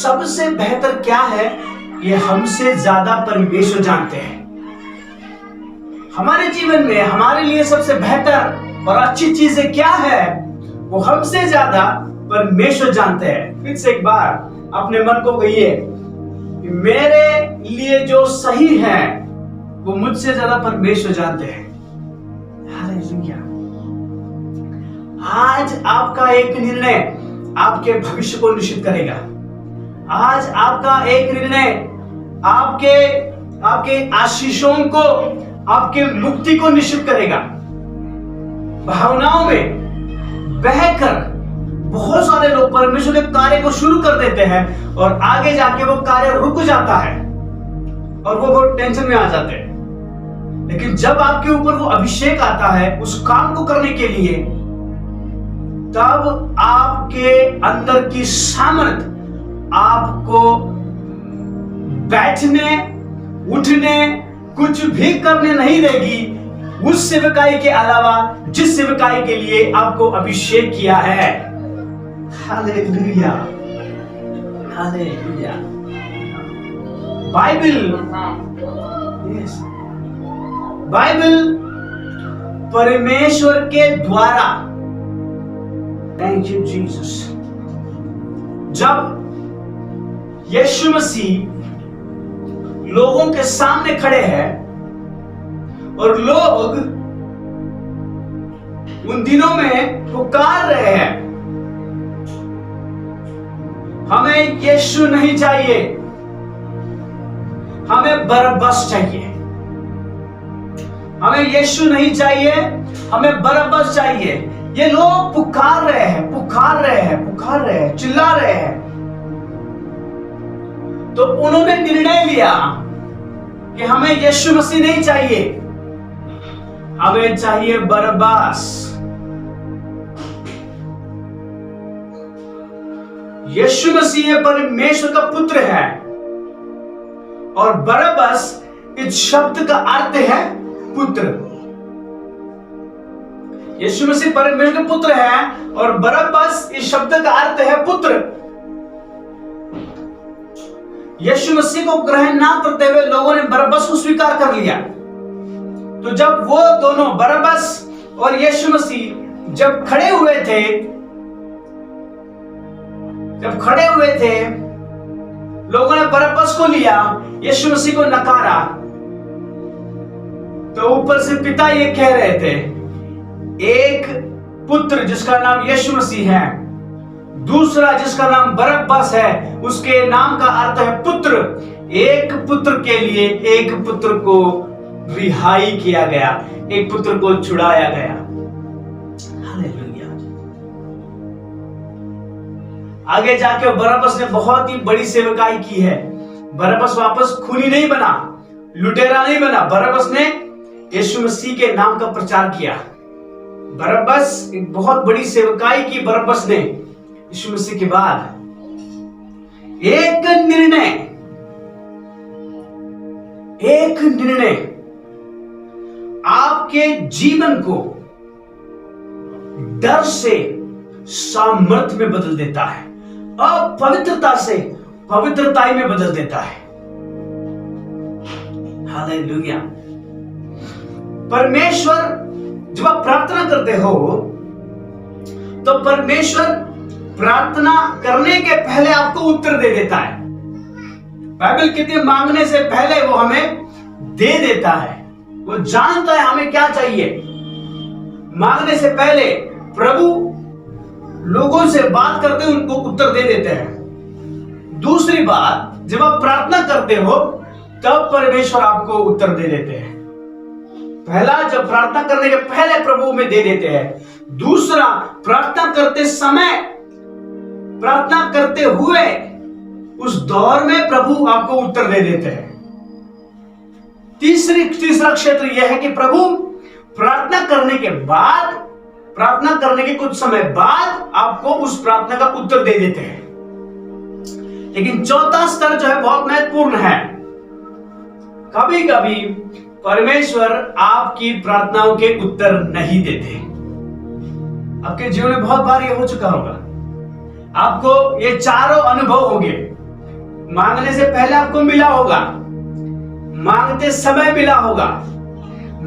सबसे बेहतर क्या है, ये हमसे ज्यादा परमेश्वर जानते हैं। हमारे जीवन में हमारे लिए सबसे बेहतर और अच्छी चीजें क्या है, वो हमसे ज्यादा परमेश्वर जानते हैं। फिर से एक बार अपने मन को कहिए कि मेरे लिए जो सही है वो मुझसे ज्यादा परमेश्वर जानते हैं। हालेलुया। आज आपका एक निर्णय आपके भविष्य को निश्चित करेगा। आज आपका एक निर्णय आपके आशीषों को, आपके मुक्ति को निश्चित करेगा। भावनाओं में बहकर बहुत सारे लोग परमेश्वर के कार्य को शुरू कर देते हैं और आगे जाके वो कार्य रुक जाता है और वो बहुत टेंशन में आ जाते हैं। लेकिन जब आपके ऊपर वो अभिषेक आता है उस काम को करने के लिए, तब आपके अंदर की सामर्थ आपको बैठने, उठने, कुछ भी करने नहीं देगी उस सेवकाई के अलावा जिस सेवकाई के लिए आपको अभिषेक किया है। Hallelujah, hallelujah. बाइबल परमेश्वर के द्वारा, थैंक यू जीसस, जब यीशु मसीह लोगों के सामने खड़े हैं और लोग उन दिनों में पुकार रहे हैं, हमें यीशु नहीं चाहिए, हमें बरअब्बास चाहिए। हमें यीशु नहीं चाहिए, हमें बरअब्बास चाहिए। ये लोग पुकार रहे हैं, पुकार रहे हैं, पुकार रहे हैं, चिल्ला रहे हैं। तो उन्होंने निर्णय लिया कि हमें यीशु मसीह नहीं चाहिए, हमें चाहिए बरअब्बास। यीशु मसीह परमेश्वर का पुत्र है और बरअब्बास इस शब्द का अर्थ है पुत्र। यीशु मसीह परमेश्वर का पुत्र है और बरअब्बास इस शब्द का अर्थ है पुत्र। यीशु मसीह को ग्रहण ना करते हुए लोगों ने बरअब्बास को स्वीकार कर लिया। तो जब वो दोनों, बरअब्बास और यीशु मसीह जब खड़े हुए थे, लोगों ने बरअब्बास को लिया, यीशु मसीह को नकारा। तो ऊपर से पिता ये कह रहे थे, एक पुत्र जिसका नाम यीशु मसीह है, दूसरा जिसका नाम बरअब्बास है, उसके नाम का अर्थ है पुत्र। एक पुत्र के लिए एक पुत्र को रिहाई किया गया, एक पुत्र को छुड़ाया गया। हालेलुया। आगे जाके बरअब्बास ने बहुत ही बड़ी सेवकाई की है। बरअब्बास वापस खूनी नहीं बना, लुटेरा नहीं बना। बरअब्बास ने यीशु मसीह के नाम का प्रचार किया। बरअब्बास एक बहुत बड़ी सेवकाई की बरअब्बास ने यीशु मसीह के बाद। एक निर्णय आपके जीवन को डर से सामर्थ्य में बदल देता है, अपवित्रता से पवित्रताई में बदल देता है। हालेलुया। परमेश्वर, जब आप प्रार्थना करते हो तो परमेश्वर प्रार्थना करने के पहले आपको उत्तर दे देता है। बाइबल कहती है मांगने से पहले वो हमें दे देता है। वो जानता है हमें क्या चाहिए। मांगने से पहले प्रभु लोगों से बात करते उनको उत्तर दे देते हैं। दूसरी बात, जब आप प्रार्थना करते हो तब परमेश्वर आपको उत्तर दे देते हैं। पहला, जब प्रार्थना करने के पहले प्रभु में दे देते हैं। दूसरा, प्रार्थना करते समय, प्रार्थना करते हुए उस दौर में प्रभु आपको उत्तर दे देते हैं। तीसरा क्षेत्र यह है कि प्रभु प्रार्थना करने के बाद, प्रार्थना करने के कुछ समय बाद आपको उस प्रार्थना का उत्तर दे देते हैं। लेकिन चौथा स्तर जो है बहुत महत्वपूर्ण है। कभी कभी परमेश्वर आपकी प्रार्थनाओं के उत्तर नहीं देते। आपके जीवन में बहुत बार ये हो चुका होगा। आपको ये चारों अनुभव होंगे। मांगने से पहले आपको मिला होगा, मांगते समय मिला होगा,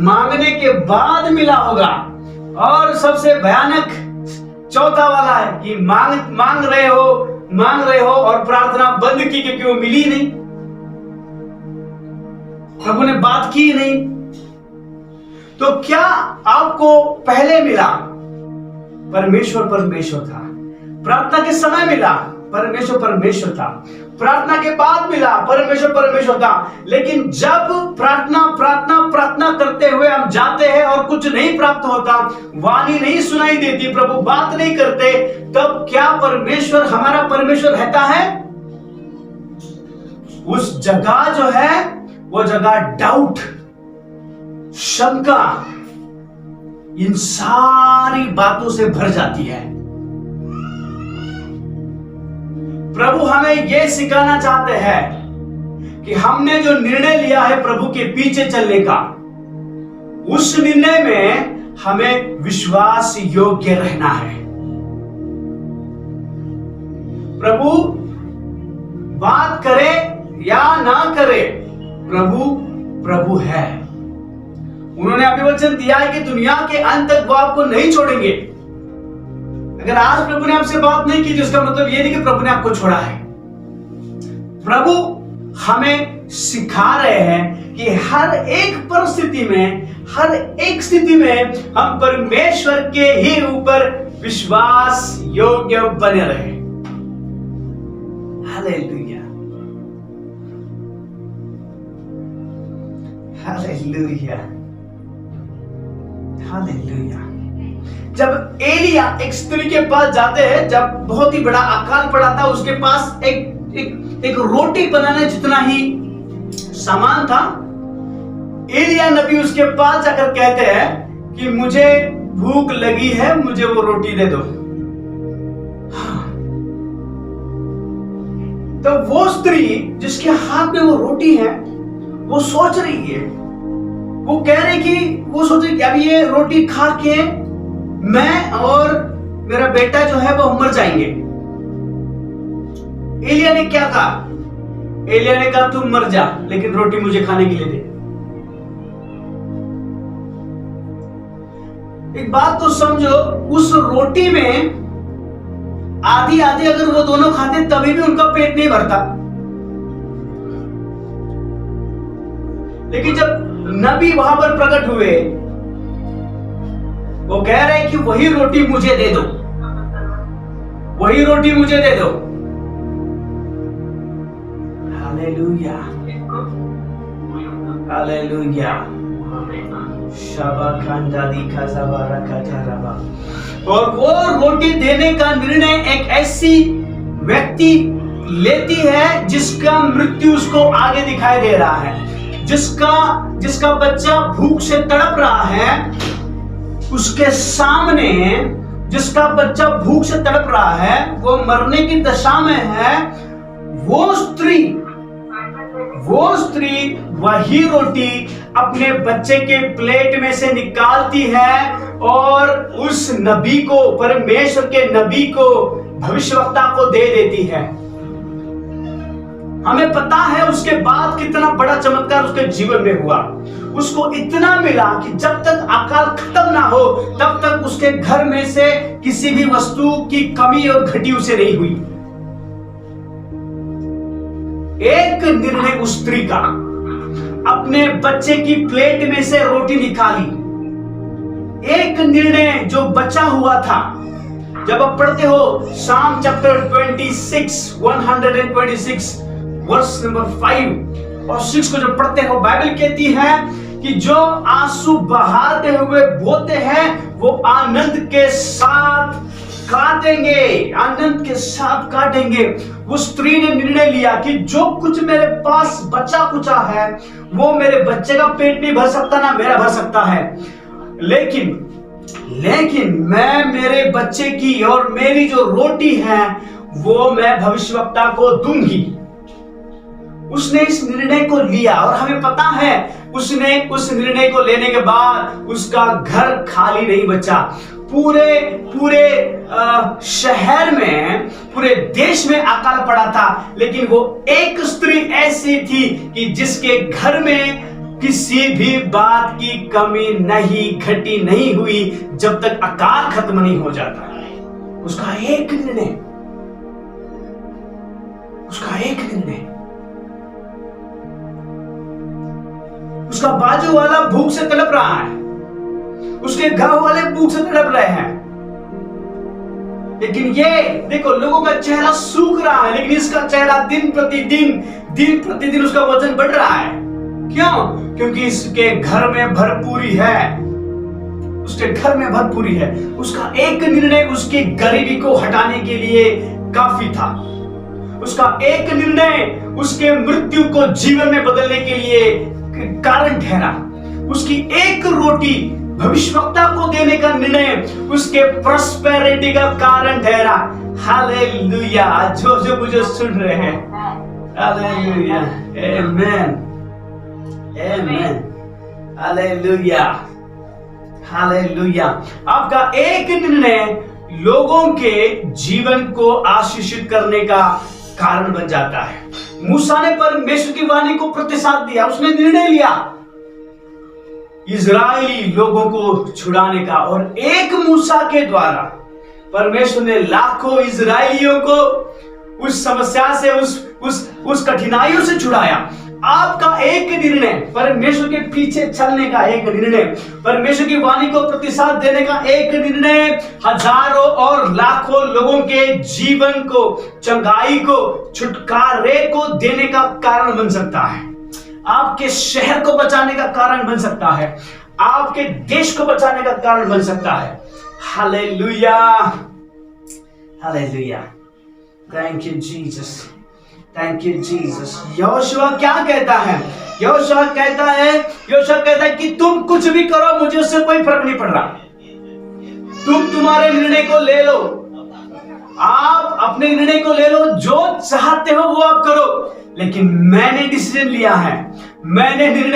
मांगने के बाद मिला होगा, और सबसे भयानक चौथा वाला है कि मांग रहे हो और प्रार्थना बंद की क्योंकि वो मिली नहीं, प्रभु ने बात की नहीं। तो क्या आपको पहले मिला? परमेश्वर था। प्रार्थना के समय मिला, परमेश्वर था। प्रार्थना के बाद मिला, परमेश्वर था। लेकिन जब प्रार्थना करते हुए हम जाते हैं और कुछ नहीं प्राप्त होता, वाणी नहीं सुनाई देती, प्रभु बात नहीं करते, तब क्या परमेश्वर, हमारा परमेश्वर रहता है? उस जगह जो है वो जगह डाउट, शंका, इन सारी बातों से भर जाती है। प्रभु हमें यह सिखाना चाहते हैं कि हमने जो निर्णय लिया है प्रभु के पीछे चलने का, उस निर्णय में हमें विश्वास योग्य रहना है। प्रभु बात करे या ना करे, प्रभु है। उन्होंने अभिवचन दिया है कि दुनिया के अंत तक वो आपको नहीं छोड़ेंगे। अगर आज प्रभु ने आपसे बात नहीं की तो इसका मतलब ये नहीं कि प्रभु ने आपको छोड़ा है। प्रभु हमें सिखा रहे हैं कि हर एक परिस्थिति में, हर एक स्थिति में हम परमेश्वर के ही ऊपर विश्वास योग्य बने रहे। Hallelujah, hallelujah, hallelujah. जब एलिया एक स्त्री के पास जाते हैं, जब बहुत ही बड़ा अकाल पड़ा था, उसके पास एक रोटी बनाने जितना ही सामान था। एलिया नबी उसके पास जाकर कहते हैं कि मुझे भूख लगी है, मुझे वो रोटी दे दो। तो वो स्त्री जिसके हाथ में वो रोटी है, वो सोच रही है, वो कह रही कि वो सोच रही कि अब ये रोटी खा के मैं और मेरा बेटा जो है वो मर जाएंगे। एलिया ने क्या कहा? एलिया ने कहा तुम मर जा, लेकिन रोटी मुझे खाने के लिए दे। एक बात तो समझो, उस रोटी में आधी आधी अगर वो दोनों खाते तभी भी उनका पेट नहीं भरता। लेकिन जब नबी वहां पर प्रकट हुए, वो कह रहे हैं कि वही रोटी मुझे दे दो, वही रोटी मुझे दे दो। Hallelujah, hallelujah. और वो रोटी देने का निर्णय एक ऐसी व्यक्ति लेती है जिसका मृत्यु उसको आगे दिखाई दे रहा है, जिसका बच्चा भूख से तड़प रहा है, उसके सामने जिसका बच्चा भूख से तड़प रहा है, वो मरने की दशा में है, वो स्त्री वही रोटी अपने बच्चे के प्लेट में से निकालती है और उस नबी को, परमेश्वर के नबी को, भविष्यवक्ता को दे देती है। हमें पता है उसके बाद कितना बड़ा चमत्कार उसके जीवन में हुआ। उसको इतना मिला कि जब तक अकाल खत्म ना हो तब तक उसके घर में से किसी भी वस्तु की कमी और घटी उसे नहीं हुई। एक निर्णय उस स्त्री का, अपने बच्चे की प्लेट में से रोटी निकाली। एक निर्णय जो बचा हुआ था। जब आप पढ़ते हो साम चैप्टर 126 वर्स नंबर 5 और 6 को जब पढ़ते हो, बाइबल कहती है कि जो आंसू बहाते हुए बोते हैं वो आनंद के साथ काटेंगे, आनंद के साथ काटेंगे। उस स्त्री ने निर्णय लिया कि जो कुछ मेरे पास बचा कुचा है वो मेरे बच्चे का पेट नहीं भर सकता, ना मेरा भर सकता है, लेकिन मैं मेरे बच्चे की और मेरी जो रोटी है वो मैं भविष्यवक्ता को दूंगी। उसने इस निर्णय को लिया और हमें पता है उसने उस निर्णय को लेने के बाद उसका घर खाली नहीं बचा। पूरे शहर में, पूरे देश में अकाल पड़ा था, लेकिन वो एक स्त्री ऐसी थी कि जिसके घर में किसी भी बात की कमी नहीं घटी नहीं हुई जब तक अकाल खत्म नहीं हो जाता। उसका एक निर्णय, उसका बाजू वाला भूख से तड़प रहा है, उसके गांव वाले भूख से तड़प रहे हैं, लेकिन ये देखो लोगों का चेहरा सूख रहा है, लेकिन इसका चेहरा दिन प्रतिदिन उसका वजन बढ़ रहा है। क्यों? क्योंकि इसके घर में भरपूरी है, उसके घर में भरपूरी है। उसका एक निर्णय उसकी गरीबी को हटाने के लिए काफी था। उसका एक निर्णय उसके मृत्यु को जीवन में बदलने के लिए कारण ठहरा। उसकी एक रोटी भविष्यवक्ता को देने का निर्णय उसके प्रॉस्पेरिटी का कारण ठहरा। हालेलुया। जो मुझे सुन रहे हैं, हालेलुया, आमेन, आमेन, हालेलुया, हालेलुया। आपका एक निर्णय लोगों के जीवन को आशीषित करने का कारण बन जाता है। मूसा ने परमेश्वर की वाणी को प्रतिसाद दिया, उसने निर्णय लिया इजरायली लोगों को छुड़ाने का, और एक मूसा के द्वारा परमेश्वर ने लाखों इजरायलियों को उस समस्या से, उस कठिनाइयों से छुड़ाया। आपका एक निर्णय, परमेश्वर के पीछे चलने का एक निर्णय, परमेश्वर की वाणी को प्रतिसाद देने का एक निर्णय हजारों और लाखों लोगों के जीवन को, चंगाई को, छुटकारे को देने का कारण बन सकता है। आपके शहर को बचाने का कारण बन सकता है, आपके देश को बचाने का कारण बन सकता है। Hallelujah, hallelujah, thank you Jesus, thank you Jesus. Yehoshua क्या कहता है? यहोशुआ कहता है कि तुम कुछ भी करो, मुझे उससे कोई फर्क नहीं पड़ रहा। तुम तुम्हारे निर्णय को ले लो, आप अपने निर्णय को ले लो, जो चाहते हो वो आप करो, लेकिन मैंने डिसीजन लिया है, मैंने निर्णय